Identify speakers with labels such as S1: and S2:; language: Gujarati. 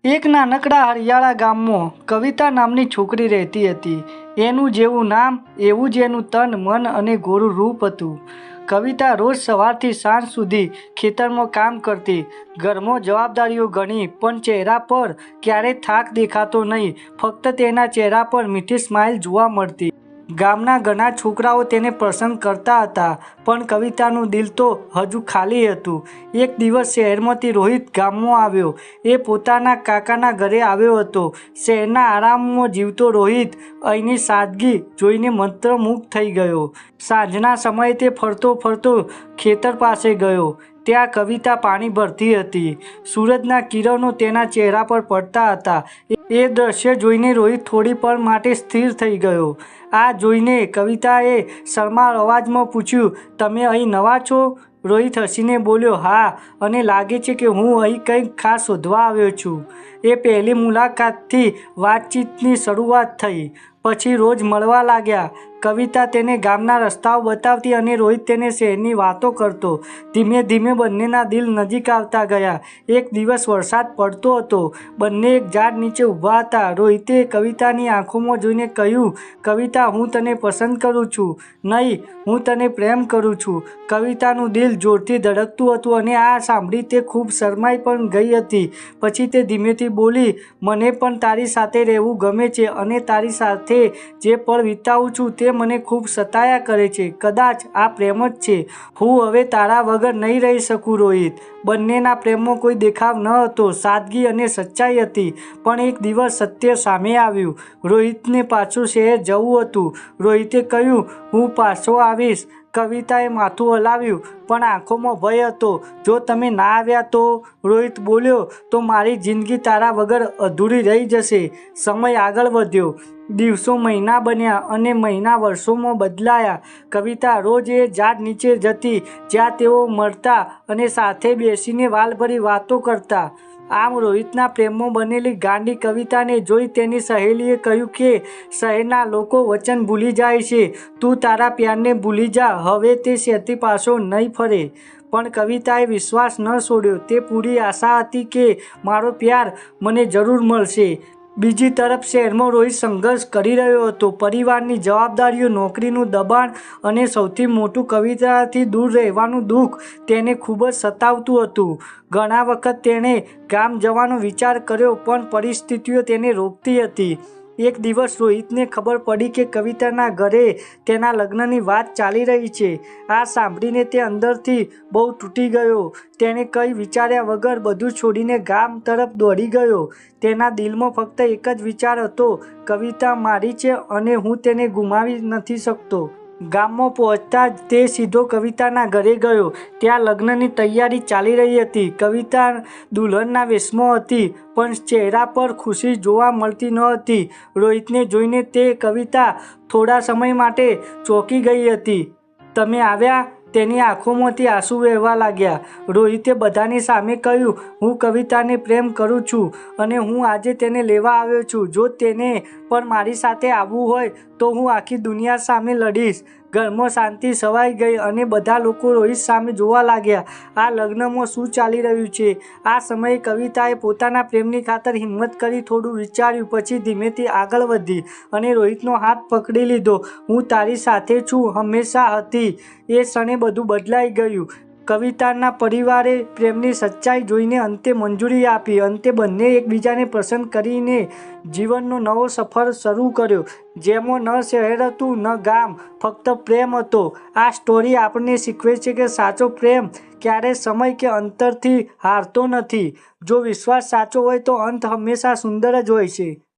S1: એક નાનકડા હરિયાળા ગામમાં કવિતા નામની છોકરી રહેતી હતી. એનું જેવું નામ એવું જ એનું તન, મન અને ગોરું રૂપ હતું. કવિતા રોજ સવારથી સાંજ સુધી ખેતરમાં કામ કરતી, ઘરમાં જવાબદારીઓ ગણી, પણ ચહેરા પર ક્યારેય થાક દેખાતો નહીં. ફક્ત તેના ચહેરા પર મીઠી સ્માઇલ જોવા મળતી. ગામના ઘણા છોકરાઓ તેને પસંદ કરતા હતા, પણ કવિતાનું દિલ તો હજુ ખાલી હતું. એક દિવસ શહેરમાંથી રોહિત ગામમાં આવ્યો. એ પોતાના કાકાના ઘરે આવ્યો હતો. શહેરના આરામમાં જીવતો રોહિત અહીંની સાદગી જોઈને મંત્રમુગ્ધ થઈ ગયો. સાંજના સમયે તે ફરતો ફરતો ખેતર પાસે ગયો. ત્યાં કવિતા પાણી ભરતી હતી. સૂરજના કિરણો તેના ચહેરા પર પડતા હતા. એ દ્રશ્ય જોઈને રોહિત થોડી પળ માટે સ્થિર થઈ ગયો. આ જોઈને કવિતાએ શરમાળ અવાજમાં પૂછ્યું, "તમે અહીં નવા છો?" રોહિત હસીને બોલ્યો, "હા, અને લાગે છે કે હું અહીં કંઈક ખાસ શોધવા આવ્યો છું." એ પહેલી મુલાકાતથી વાતચીતની શરૂઆત થઈ. પછી રોજ મળવા લાગ્યા. કવિતા તેને ગામના રસ્તાઓ બતાવતી અને રોહિત તેને શહેરની વાતો કરતો. ધીમે ધીમે બંનેના દિલ નજીક આવતા ગયા. એક દિવસ વરસાદ પડતો હતો. બંને એક ઝાડ નીચે ઊભા હતા. રોહિતે કવિતાની આંખોમાં જોઈને કહ્યું, "કવિતા, હું તને પસંદ કરું છું." "નહીં, હું તને પ્રેમ કરું છું." કવિતાનું દિલ જોરથી ધડકતું હતું અને આ સાંભળી તે ખૂબ શરમાઈ પણ ગઈ હતી. પછી તે ધીમેથી બોલી, "મને પણ તારી સાથે રહેવું ગમે છે અને તારી સાથે જે પળ વિતાવું છું તે મને ખૂબ સતાયા કરે છે. કદાચ આ પ્રેમ જ છે. હું હવે તારા વગર નહીં રહી શકું." રોહિત. બંનેના પ્રેમમાં કોઈ દેખાવ ન હતો, સાદગી અને સચ્ચાઈ હતી. પણ એક દિવસ સત્ય સામે આવ્યું. રોહિતને પાછું શહેર જવું હતું. રોહિતે કહ્યું, "હું પાછો આવીશ." કવિતાએ માથું હલાવ્યું, પણ આંખોમાં ભય હતો. "જો તમે ના આવ્યા તો?" રોહિત બોલ્યો, "તો મારી જિંદગી તારા વગર અધૂરી રહી જશે." સમય આગળ વધ્યો. દિવસો મહિના બન્યા અને મહિના વર્ષોમાં બદલાયા. કવિતા રોજ એ ઝાડ નીચે જતી જ્યાં તેઓ મળતા અને સાથે બેસીને વાલભરી વાતો કરતા. આમ રોહિતના પ્રેમમાં બનેલી ગાંડી કવિતાને જોઈ તેની સહેલીએ કહ્યું કે શહેરના લોકો વચન ભૂલી જાય છે. તું તારા પ્યારને ભૂલી જા. હવે તે શહેરથી પાછો નહીં ફરે. પણ કવિતાએ વિશ્વાસ ન છોડ્યો. તે પૂરી આશા હતી કે મારો પ્યાર મને જરૂર મળશે. બીજી તરફ શહેરમાં રોહિત સંઘર્ષ કરી રહ્યો હતો. પરિવારની જવાબદારીઓ, નોકરીનું દબાણ અને સૌથી મોટું, કવિતાથી દૂર રહેવાનું દુઃખ તેને ખૂબ જ સતાવતું હતું. ઘણા વખત તેણે ગામ જવાનો વિચાર કર્યો, પણ પરિસ્થિતિઓ તેને રોકતી હતી. એક દિવસ રોહિતને ખબર પડી કે કવિતાના ઘરે તેના લગ્નની વાત ચાલી રહી છે. આ સાંભળીને તે અંદરથી બહુ તૂટી ગયો. તેણે કંઈ વિચાર્યા વગર બધું છોડીને ગામ તરફ દોડી ગયો. તેના દિલમાં ફક્ત એક જ વિચાર હતો, કવિતા મારી છે અને હું તેને ગુમાવી નથી શકતો. ગામમાં પહોંચતા જ તે સીધો કવિતાના ઘરે ગયો. ત્યાં લગ્નની તૈયારી ચાલી રહી હતી. કવિતા દુલ્હનના વેશમાં હતી, પણ ચહેરા પર ખુશી જોવા મળતી ન હતી. રોહિતને જોઈને તે કવિતા થોડા સમય માટે ચોંકી ગઈ હતી. "તમે આવ્યા?" તેની આંખોમાંથી આંસુ વહેવા લાગ્યા. રોહિતે બધાની સામે કહ્યું, "હું કવિતાને પ્રેમ કરું છું અને હું આજે તેને લેવા આવ્યો છું. જો તેને પણ મારી સાથે આવવું હોય તો હું આખી દુનિયા સામે લડીશ." ઘરમાં શાંતિ છવાઈ ગઈ અને બધા લોકો રોહિત સામે જોવા લાગ્યા. આ લગ્નમાં શું ચાલી રહ્યું છે? આ સમયે કવિતાએ પોતાના પ્રેમની ખાતર હિંમત કરી થોડું વિચાર્યું. પછી ધીમેથી આગળ વધી અને રોહિતનો હાથ પકડી લીધો. "હું તારી સાથે છું, હંમેશા હતી." એ ક્ષણે બધું બદલાઈ ગયું. કવિતાના પરિવારે પ્રેમની સચ્ચાઈ જોઈને અંતે મંજૂરી આપી. અંતે બંને એકબીજાને પસંદ કરીને જીવનનો નવો સફર શરૂ કર્યો, જેમાં ન શહેર હતું ન ગામ, ફક્ત પ્રેમ હતો. આ સ્ટોરી આપણને શીખવે છે કે સાચો પ્રેમ ક્યારેય સમય કે અંતરથી હારતો નથી. જો વિશ્વાસ સાચો હોય તો અંત હંમેશા સુંદર જ હોય છે.